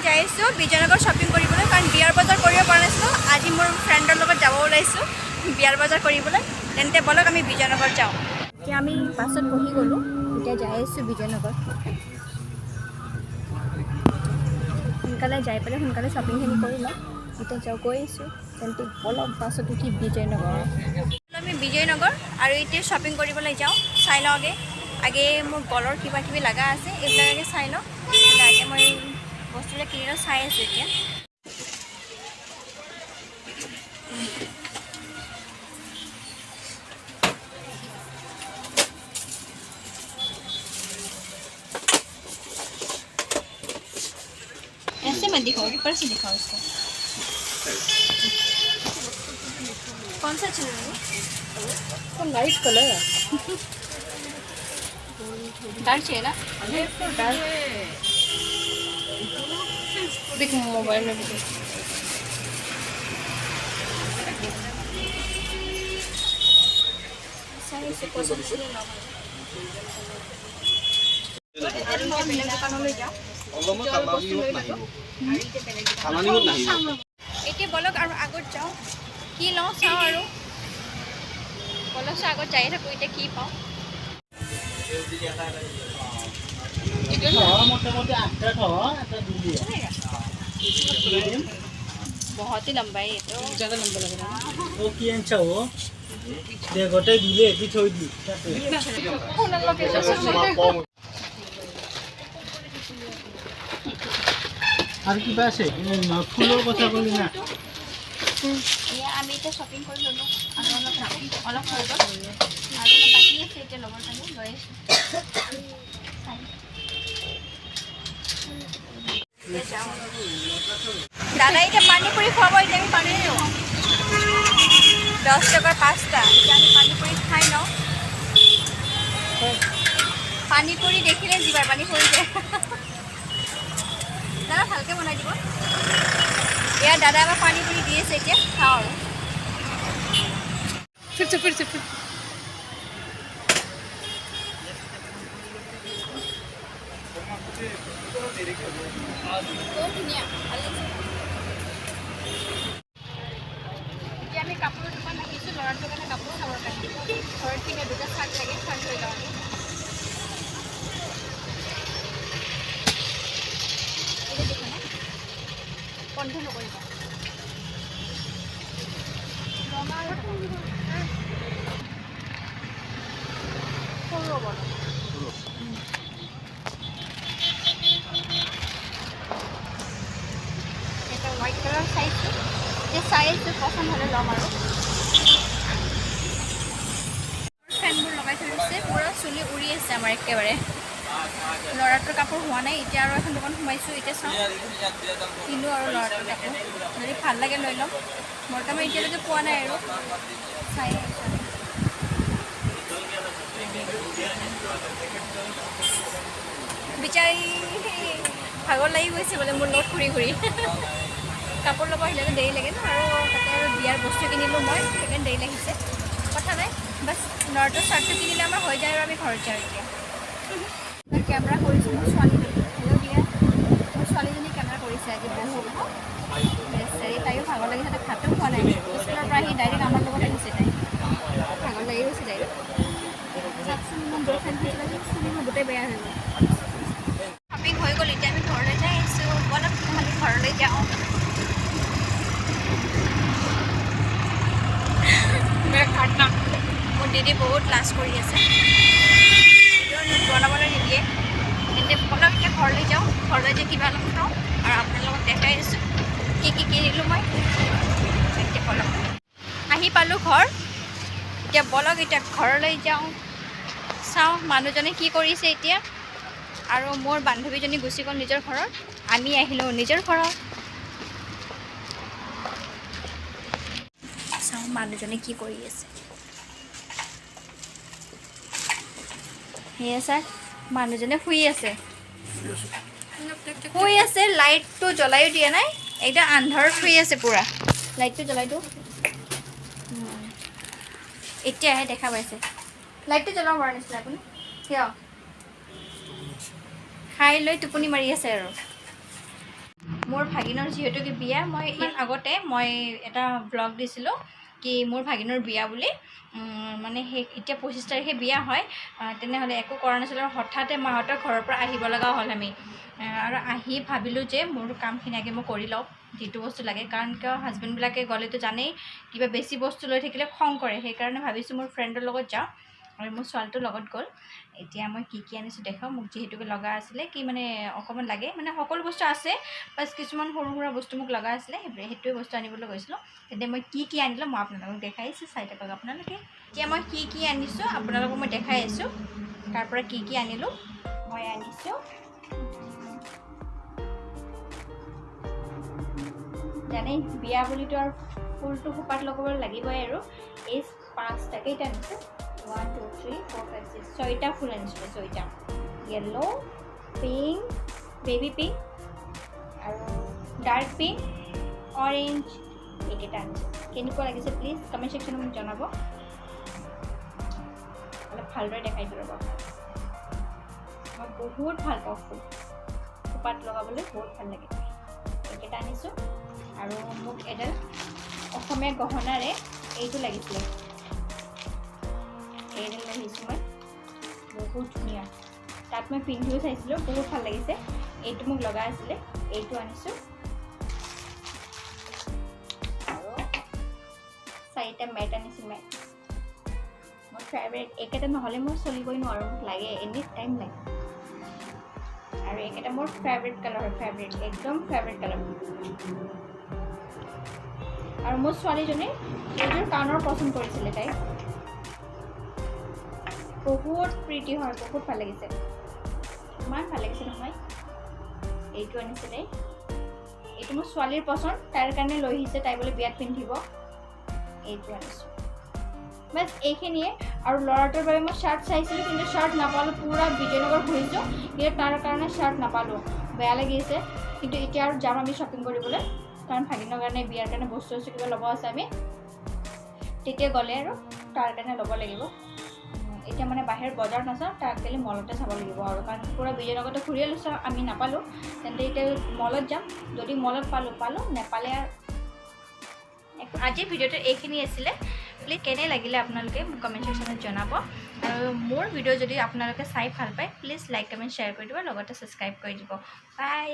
যাই আছোঁ বিজয়নগৰ শ্বপিং কৰিবলৈ, কাৰণ বিয়াৰ বজাৰ কৰিব পৰা নাছিলোঁ। আজি মোৰ ফ্ৰেণ্ডৰ লগত যাব ওলাইছোঁ বিয়াৰ বজাৰ কৰিবলৈ। তেন্তে বলক আমি বিজয়নগৰ যাওঁ। এতিয়া আমি বাছত বহি গ'লোঁ, এতিয়া যাই আছোঁ বিজয়নগৰ। সোনকালে যাই পেলাই সোনকালে শ্বপিংখিনি কৰি লওঁ। এতিয়া যাওঁ, গৈ আছোঁ। তেন্তে বলক বাছত উঠি বিজয়নগৰ। আমি বিজয়নগৰ আৰু এতিয়া শ্বপিং কৰিবলৈ যাওঁ। চাই লওঁ আগে মোৰ গলৰ কিবা কিবি লগা আছে, এইবিলাকে চাই লওঁ। আগে মই বস্তুবিলাক কিনি লওঁ, চাই আছোঁ এতিয়া। ऐसे मत दिखाओ, ऊपर से दिखाओ इसको। कौन सा चाहिए? तो लाइट कलर है। डार्क चाहिए ना? डार्क देख मोबाइल में भी सही से पसंद से ले लो। দোকানলৈ যাওঁ। এতিয়া বলক আৰু আগত যাওঁ, কি লওঁ চাওঁ আৰু বলক আগত যাই থাকোঁ। এতিয়া কি পাওঁ बहुत ही लंबा है ये तो, ज़्यादा लंबा लग रहा है। वो की अच्छा हो देखो तो दिले भी छोड़ दी আর কি আছে ফুলৰ কথা ক'লি না আমি এতিয়া শ্বপিং কৰি ল'লোঁ আৰু অলপ হৈ গ'ল আৰু অলপ বাকী আছে। এতিয়া লগৰ কাৰণে লৈ আছোঁ। দাদা এতিয়া পানী পুৰি খুৱাব। এতিয়া আমি পানী দিওঁ 10 টকাৰ 5টা। এতিয়া আমি পানী পুৰি খাই লওঁ। পানী পুৰি দেখিলে জিভাৰ পানী পৰি যায়। দাদা ভালকৈ বনাই দিব। এয়া দাদা আমাৰ পানী পুৰি দি আছে, এতিয়া খাওঁ আৰু फिर से ধুনীয়া। এতিয়া আমি কাপোৰৰ দোকান আহিছোঁ, ল'ৰাটোৰ কাৰণে কাপোৰ চাবৰ কাৰণে। ঘৰত পিনে দুটা চাৰ্ট লাগে, চাৰ্ট লৈ লওঁ আমি। বন্ধ নকৰিবা। সৰু হ'ব এটা হোৱাইট কালাৰ চাইছোঁ। এতিয়া চাই আছোঁ, পচন্দ হ'লে ল'ম আৰু। ফেনবোৰ লগাই থৈ দিছে, পূৰা চুলি উৰি আছে আমাৰ একেবাৰে। ল'ৰাটোৰ কাপোৰ হোৱা নাই। এতিয়া আৰু এখন দোকান সোমাইছোঁ, এতিয়া চাওঁ কিনো আৰু ল'ৰাটোৰ কাপোৰ যদি ভাল লাগে লৈ ল'ম। বৰ্তমান এতিয়ালৈকে পোৱা নাই আৰু চাই আছোঁ। বিচাৰি ভাগৰ লাগি গৈছে বোলে মোৰ লগত ঘূৰি ঘূৰি। কাপোৰ ল'ব আহিলেতো দেৰি লাগে ন, আৰু তাতে আৰু বিয়াৰ বস্তু কিনিলোঁ মই, সেইকাৰণে দেৰি লাগিছে। কথা নাই, বাছ ল'ৰাটোৰ চাৰ্টটো কিনিলে আমাৰ হৈ যায় আৰু আমি ঘৰত যাওঁ। এতিয়া কেমেৰা কৰিছোঁ মোৰ ছোৱালীজনী। হেল্ল' দিয়া, মোৰ ছোৱালীজনী কেমেৰা কৰিছে আজি বহুত বেচাৰি। তাইও ভাগৰ লাগিছে, তাই ভাতো খোৱা নাই। স্কুলৰ পৰা আহি ডাইৰেক্ট আমাৰ লগত আহিছে। তাই ভাগৰ লাগি গৈছে ডাইৰেক্ট। চাওকচোন মোৰ বয়ফ্ৰেণ্ড চুলি মোৰ গোটেই বেয়া হৈ গ'ল। শ্বপিং হৈ গ'ল, এতিয়া আমি ঘৰলৈ যাই আছোঁ। বলক আমি ঘৰলৈ যাওঁ। মোৰ দিদি বহুত লাজ কৰি আছে, বনাবলৈ নিদিয়ে। তেন্তে বলক এতিয়া ঘৰলৈ যাওঁ। ঘৰলৈ যে কিবা অলপ খাওঁ আৰু আপোনালোকক দেখাই আছোঁ কি কিনিলোঁ মই। তেন্তে বলক, আহি পালোঁ ঘৰ। এতিয়া বলক এতিয়া ঘৰলৈ যাওঁ, চাওঁ মানুহজনে কি কৰিছে এতিয়া। আৰু মোৰ বান্ধৱীজনী গুচি গ'ল নিজৰ ঘৰত, আমি আহিলোঁ নিজৰ ঘৰত। চাওঁ মানুহজনে কি কৰি আছে। সেয়া ছাৰ, মানুহজনে শুই আছে। লাইটটো জ্বলাইও দিয়া নাই, একদম আন্ধাৰত শুই আছে পূৰা। লাইটটো জ্বলাই দিওঁ, এতিয়াহে দেখা পাইছে। লাইটটো জ্বলাব পৰা নাছিলে আপুনি, কিয়? খাই লৈ টোপনি মাৰি আছে আৰু মোৰ ভাগিনৰ যিহেতুকে বিয়া মই আগতে মই এটা ব্লগ দিছিলোঁ কি মোৰ ভাগিনৰ বিয়া বুলি মানে সেই এতিয়া 25 তাৰিখে বিয়া হয় তেনেহ'লে একো কৰা নাছিলোঁ আৰু হঠাতে মাহঁতৰ ঘৰৰ পৰা আহিব লগা হ'ল আমি আৰু আহি ভাবিলোঁ যে মোৰ কামখিনি আগে মই কৰি লওঁ যিটো বস্তু লাগে কাৰণ কিয় হাজবেণ্ডবিলাকে গ'লেতো জানেই কিবা বেছি বস্তু লৈ থাকিলে খং কৰে সেইকাৰণে ভাবিছোঁ মোৰ ফ্ৰেণ্ডৰ লগত যাওঁ আৰু মোৰ ছোৱালীটোৰ লগত গ'ল এতিয়া মই কি আনিছোঁ দেখাওঁ মোক যিহেতুকে লগা আছিলে কি মানে অকণমান লাগে মানে সকলো বস্তু আছে বাছ কিছুমান সৰু সুৰা বস্তু মোক লগা আছিলে সেইটোৱে বস্তু আনিবলৈ গৈছিলোঁ তেতিয়া মই কি আনিলোঁ মই আপোনালোকক দেখাইছোঁ চাই থাকক আপোনালোকে এতিয়া মই কি আনিছোঁ আপোনালোকক মই দেখাই আছোঁ তাৰ পৰা কি আনিলোঁ মই আনিছোঁ জানেই বিয়া বুলিতো আৰু ফুলটো খোপাত লগাব লাগিবই আৰু এই 5টা কেইটা আনিছোঁ 1 2 3 4 5 6 6টা ফুল আনিছিলোঁ 6টা য়েল্লো পিংক বেবী পিংক আৰু ডাৰ্ক পিংক অৰেঞ্জ এইকেইটা আনিছোঁ কেনেকুৱা লাগিছে প্লিজ কমেণ্ট ছেকশ্যনত মোক জনাব অলপ ভালদৰে দেখাই দিব ৰ'ব মই বহুত ভাল পাওঁ ফুল খোপাত লগাবলৈ বহুত ভাল লাগে এইকেইটা আনিছোঁ আৰু মোক এডাল অসমীয়া গহনাৰে এইটো লাগিছিলে এইডাল লৈ আহিছোঁ মই বহুত ধুনীয়া তাত মই পিন্ধিও চাইছিলোঁ বহুত ভাল লাগিছে এইটো মোক লগা আছিলে এইটো আনিছোঁ আৰু 4টা মেট আনিছোঁ মেট মোৰ ফেভৰেট এইকেইটা নহ'লে মই চলিবই নোৱাৰোঁ মোক লাগে এনি টাইম লাগে আৰু এইকেইটা মোৰ ফেভৰেট কালাৰ হয় ফেভৰেট একদম ফেভৰেট কালাৰ আৰু মোৰ ছোৱালীজনী এইযোৰ কাণৰ পচন্দ কৰিছিলে তাই বহুত প্ৰিটি হয় বহুত ভাল লাগিছে ইমান ভাল লাগিছে নহয় এইটো আনিছিলে এইটো মোৰ ছোৱালীৰ পচন্দ তাইৰ কাৰণে লৈ আহিছে তাই বোলে বিয়াত পিন্ধিব এইটো আনিছোঁ বাছ এইখিনিয়ে আৰু ল'ৰাটোৰ বাবে মই শ্বাৰ্ট চাইছিলোঁ কিন্তু শ্বাৰ্ট নাপালোঁ পূৰা বিজয়নগৰ ঘূৰিছোঁ কিন্তু তাৰ কাৰণে শ্বাৰ্ট নাপালোঁ বেয়া লাগিছে কিন্তু এতিয়া আৰু যাম আমি শ্বপিং কৰিবলৈ কাৰণ ভাগিনৰ কাৰণে বিয়াৰ কাৰণে বস্তু কিবা ল'ব আছে আমি তেতিয়া গ'লে আৰু তাৰ কাৰণে ল'ব লাগিব এতিয়া মানে বাহিৰত বজাৰত নাচাওঁ তাক গ'লে মলতে চাব লাগিব আৰু কাৰণ পূৰা বিজয়নগৰতে ঘূৰি লৈছোঁ আমি নাপালোঁ তেন্তে এতিয়া মলত যাম যদি মলত পালোঁ নেপালে আৰু আজিৰ ভিডিঅ'টো এইখিনি আছিলে প্লিজ কেনে লাগিলে আপোনালোকে মোক কমেণ্ট ছেকশ্যনত জনাব আৰু মোৰ ভিডিঅ' যদি আপোনালোকে চাই ভাল পায় প্লিজ লাইক কমেণ্ট শ্বেয়াৰ কৰি দিব লগতে ছাবস্ক্ৰাইব কৰি দিব বাই